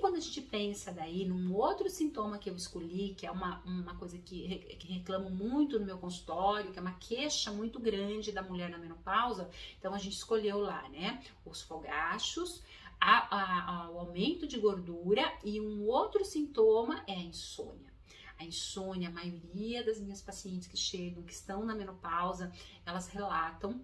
quando a gente pensa daí num outro sintoma que eu escolhi, que é uma coisa que reclamo muito no meu consultório, que é uma queixa muito grande da mulher na menopausa, então a gente escolheu lá, né, os fogachos, o aumento de gordura, e um outro sintoma é a insônia. A insônia, a maioria das minhas pacientes que chegam, que estão na menopausa, elas relatam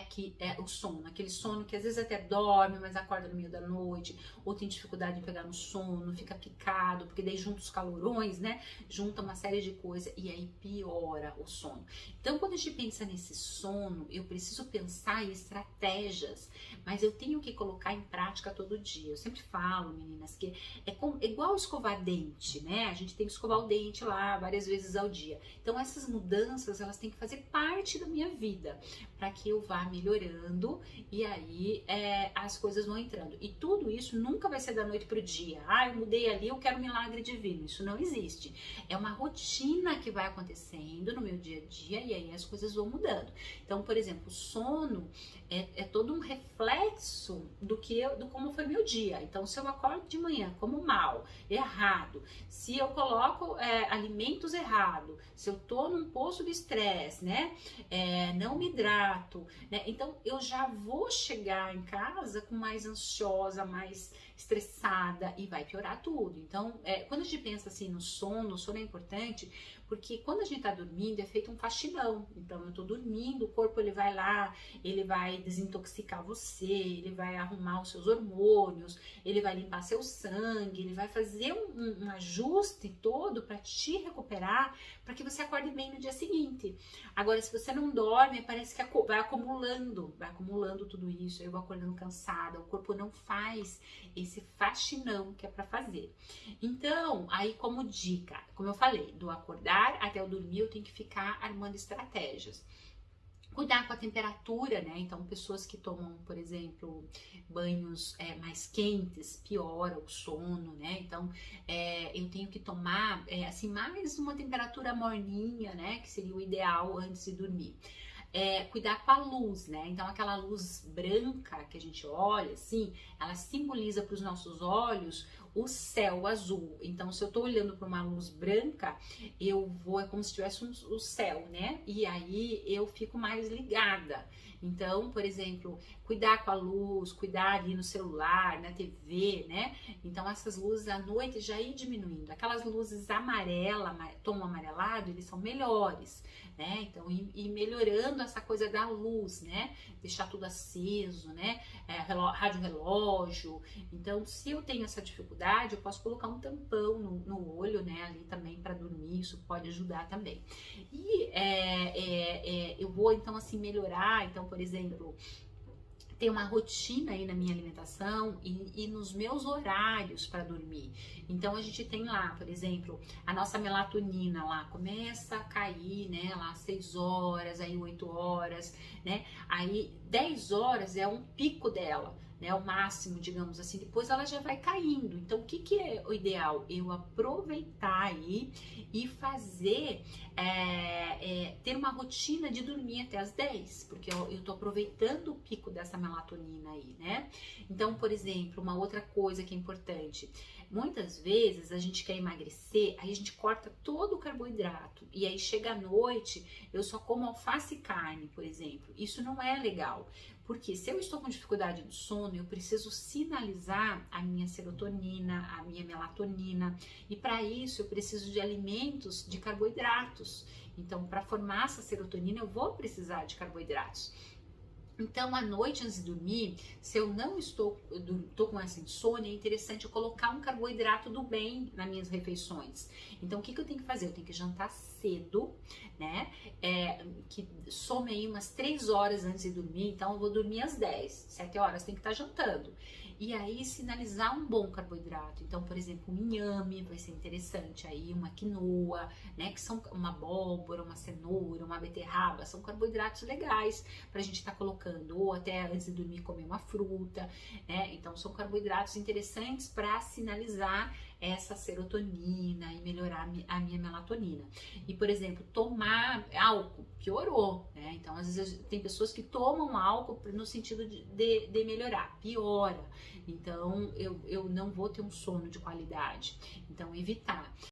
que é o sono, aquele sono que às vezes até dorme, mas acorda no meio da noite, ou tem dificuldade em pegar no sono, fica picado, porque daí junta os calorões, né? Junta uma série de coisas e aí piora o sono. Então, quando a gente pensa nesse sono, eu preciso pensar em estratégias, mas eu tenho que colocar em prática todo dia. Eu sempre falo, meninas, que é igual escovar dente, né? A gente tem que escovar o dente lá várias vezes ao dia. Então, essas mudanças, elas têm que fazer parte da minha vida, para que eu vá melhorando e aí as coisas vão entrando. E tudo isso nunca vai ser da noite pro dia. Eu mudei ali, eu quero um milagre divino. Isso não existe. É uma rotina que vai acontecendo no meu dia a dia e aí as coisas vão mudando. Então, por exemplo, o sono é todo um reflexo do como foi meu dia. Então, se eu acordo de manhã como mal, errado, se eu coloco alimentos errado, se eu tô num poço de estresse, né, não me hidrato, né, então eu já vou chegar em casa com mais ansiosa, mais estressada e vai piorar tudo. Então, quando a gente pensa assim no sono, o sono é importante porque quando a gente tá dormindo é feito um faxinão. Então eu tô dormindo, o corpo ele vai lá, ele vai desintoxicar você, ele vai arrumar os seus hormônios, ele vai limpar seu sangue, ele vai fazer um ajuste todo para te recuperar, para que você acorde bem no dia seguinte. Agora, se você não dorme, parece que vai acumulando tudo isso, eu vou acordando cansada, o corpo não faz esse faxinão que é para fazer. Então, aí como dica, como eu falei, do acordar até eu dormir, eu tenho que ficar armando estratégias. Cuidar com a temperatura, né? Então, pessoas que tomam, por exemplo, banhos mais quentes, piora o sono, né? Então, eu tenho que tomar, assim, mais uma temperatura morninha, né? Que seria o ideal antes de dormir. Cuidar com a luz, né? Então, aquela luz branca que a gente olha, assim, ela simboliza para os nossos olhos o céu azul. Então, se eu tô olhando para uma luz branca, é como se tivesse o céu, né? E aí eu fico mais ligada. Então, por exemplo, cuidar com a luz, cuidar ali no celular, na TV, né? Então, essas luzes à noite já ir diminuindo. Aquelas luzes tom amarelado, eles são melhores, né? Então, ir melhorando essa coisa da luz, né? Deixar tudo aceso, né? Rádio relógio. Então, se eu tenho essa dificuldade, eu posso colocar um tampão no olho, né? Ali também para dormir, isso pode ajudar também. E eu vou, então, assim, melhorar. Então, por exemplo, ter uma rotina aí na minha alimentação e nos meus horários para dormir. Então a gente tem lá, por exemplo, a nossa melatonina lá começa a cair, né, lá 6 horas, aí 8 horas, né, aí 10 horas é um pico dela, né, o máximo, digamos assim, depois ela já vai caindo. Então, o que é o ideal? Eu aproveitar aí e fazer, ter uma rotina de dormir até as 10, porque eu tô aproveitando o pico dessa melatonina aí, né? Então, por exemplo, uma outra coisa que é importante, muitas vezes a gente quer emagrecer, aí a gente corta todo o carboidrato, e aí chega à noite, eu só como alface e carne, por exemplo. Isso não é legal. Porque se eu estou com dificuldade no sono, eu preciso sinalizar a minha serotonina, a minha melatonina. E para isso eu preciso de alimentos de carboidratos. Então, para formar essa serotonina, eu vou precisar de carboidratos. Então, à noite, antes de dormir, se eu não estou com essa insônia, é interessante eu colocar um carboidrato do bem nas minhas refeições. Então, o que eu tenho que fazer? Eu tenho que jantar cedo, né? Que some aí umas 3 horas antes de dormir. Então, eu vou dormir às 10, 7 horas, tem que estar jantando. E aí, sinalizar um bom carboidrato. Então, por exemplo, um inhame vai ser interessante. Aí, uma quinoa, né? Que são uma abóbora, uma cenoura, uma beterraba. São carboidratos legais pra gente estar colocando. Ou até antes de dormir, comer uma fruta, né? Então, são carboidratos interessantes para sinalizar essa serotonina e melhorar a minha melatonina. E, por exemplo, tomar álcool piorou, né? Então, às vezes tem pessoas que tomam álcool no sentido de melhorar, piora. Então, eu não vou ter um sono de qualidade. Então, evitar.